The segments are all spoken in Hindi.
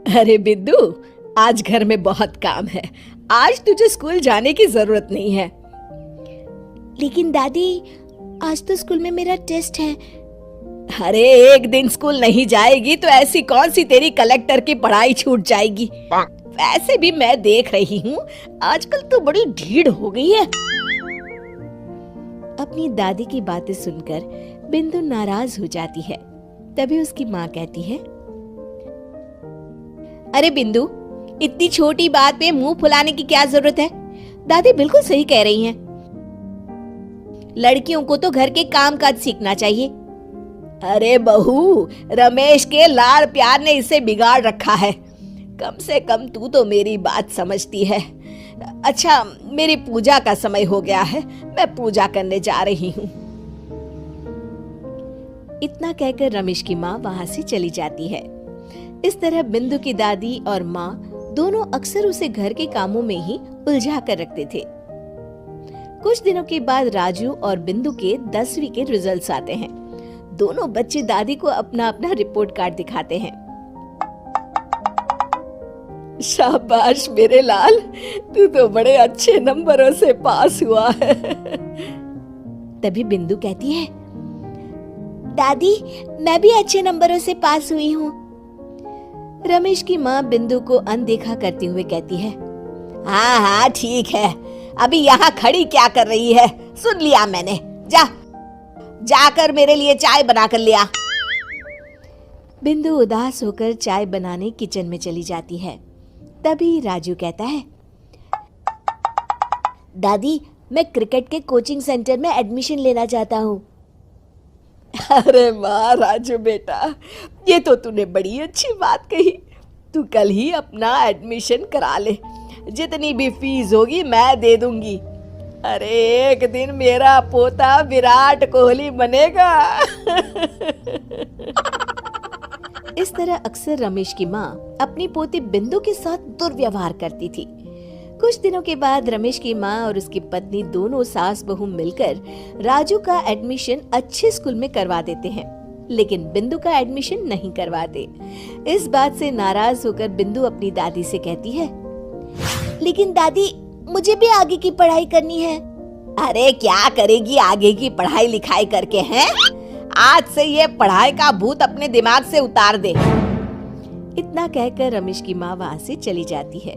अरे बिंदु, आज घर में बहुत काम है। आज तुझे स्कूल जाने की जरूरत नहीं है। लेकिन दादी, आज तो स्कूल में मेरा टेस्ट है। अरे एक दिन स्कूल नहीं जाएगी तो ऐसी कौन सी तेरी कलेक्टर की पढ़ाई छूट जाएगी। वैसे भी मैं देख रही हूँ आजकल तो बड़ी ढीठ हो गई है। अपनी दादी की बातें सुनकर बिंदु नाराज हो जाती है। तभी उसकी माँ कहती है, अरे बिंदु, इतनी छोटी बात पे मुंह फुलाने की क्या जरूरत है। दादी बिल्कुल सही कह रही हैं। लड़कियों को तो घर के काम काज सीखना चाहिए। अरे बहू, रमेश के लाड़ प्यार ने इसे बिगाड़ रखा है। कम से कम तू तो मेरी बात समझती है। अच्छा, मेरी पूजा का समय हो गया है, मैं पूजा करने जा रही हूँ। इतना कहकर रमेश की माँ वहाँ से चली जाती है। इस तरह बिंदु की दादी और माँ दोनों अक्सर उसे घर के कामों में ही उलझा कर रखते थे। कुछ दिनों के बाद राजू और बिंदु के 10वीं के रिजल्ट्स आते हैं। दोनों बच्चे दादी को अपना अपना रिपोर्ट कार्ड दिखाते हैं। शाबाश मेरे लाल, तू तो बड़े अच्छे नंबरों से पास हुआ है। तभी बिंदु कहती है, दादी मैं भी अच्छे नंबरों से पास हुई हूँ। रमेश की माँ बिंदु को अनदेखा करते हुए कहती है, हाँ हाँ ठीक है, अभी यहाँ खड़ी क्या कर रही है, सुन लिया मैंने। जाकर मेरे लिए चाय बना कर लिया। बिंदु उदास होकर चाय बनाने किचन में चली जाती है। तभी राजू कहता है, दादी मैं क्रिकेट के कोचिंग सेंटर में एडमिशन लेना चाहता हूँ। अरे वाह राजू बेटा, ये तो तूने बड़ी अच्छी बात कही। तू कल ही अपना एडमिशन करा ले, जितनी भी फीस होगी मैं दे दूंगी। अरे एक दिन मेरा पोता विराट कोहली बनेगा। इस तरह अक्सर रमेश की माँ अपनी पोती बिंदु के साथ दुर्व्यवहार करती थी। कुछ दिनों के बाद रमेश की माँ और उसकी पत्नी दोनों सास बहू मिलकर राजू का एडमिशन अच्छे स्कूल में करवा देते हैं, लेकिन बिंदु का एडमिशन नहीं करवाते। इस बात से नाराज होकर बिंदु अपनी दादी से कहती है, लेकिन दादी मुझे भी आगे की पढ़ाई करनी है। अरे क्या करेगी आगे की पढ़ाई लिखाई करके हैं? आज से ये पढ़ाई का भूत अपने दिमाग से उतार दे। इतना कहकर रमेश की माँ वहाँ से चली जाती है।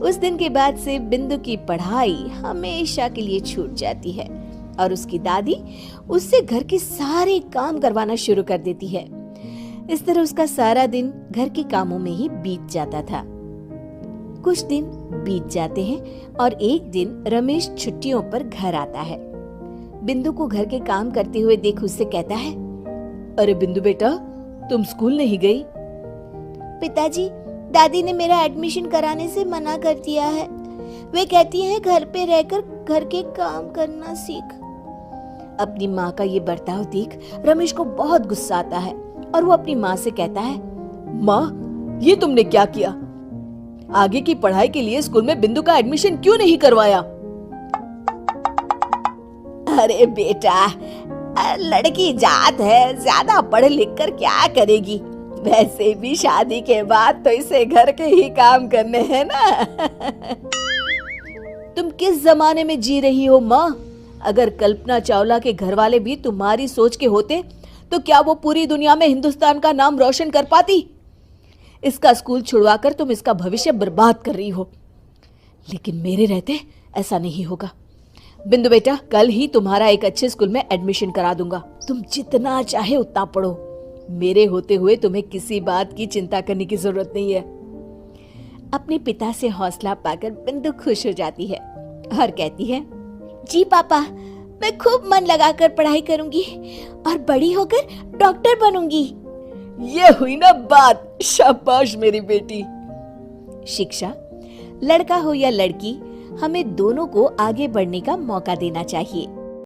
उस दिन के बाद से बिंदु की पढ़ाई हमेशा के लिए छूट जाती है और उसकी दादी उससे घर के सारे काम करवाना शुरू कर देती है। इस तरह उसका सारा दिन घर के कामों में ही बीत जाता था। कुछ दिन बीत जाते हैं और एक दिन रमेश छुट्टियों पर घर आता है। बिंदु को घर के काम करते हुए देख उससे कहता है, अरे बिंदु बेटा, तुम स्कूल नहीं गई? पिताजी, दादी ने मेरा एडमिशन कराने से मना कर दिया है। वे कहती हैं घर पे रहकर घर के काम करना सीख। अपनी माँ का ये बर्ताव देख रमेश को बहुत गुस्सा आता है और वो अपनी माँ से कहता है, माँ ये तुमने क्या किया? आगे की पढ़ाई के लिए स्कूल में बिंदु का एडमिशन क्यों नहीं करवाया? अरे बेटा, लड़की जात है, ज्यादा पढ़ लिख कर क्या करेगी? वैसे भी शादी के बाद तो इसे घर के ही काम करने हैं ना। तुम किस जमाने में जी रही हो माँ? अगर कल्पना चावला के घर वाले भी तुम्हारी सोच के होते तो क्या वो पूरी दुनिया में हिंदुस्तान का नाम रोशन कर पाती? इसका स्कूल छुड़वाकर तुम इसका भविष्य बर्बाद कर रही हो, लेकिन मेरे रहते ऐसा नहीं होगा। बिंदु बेटा, कल ही तुम्हारा एक अच्छे स्कूल में एडमिशन करा दूंगा। तुम जितना चाहे उतना पढ़ो। मेरे होते हुए तुम्हें किसी बात की चिंता करने की जरूरत नहीं है। अपने पिता से हौसला पाकर बिंदु खुश हो जाती है और कहती है, जी पापा, मैं खूब मन लगाकर पढ़ाई करूंगी और बड़ी होकर डॉक्टर बनूंगी। ये हुई ना बात। शाबाश मेरी बेटी। शिक्षा, लड़का हो या लड़की, हमें दोनों को आगे बढ़ने का मौका देना चाहिए।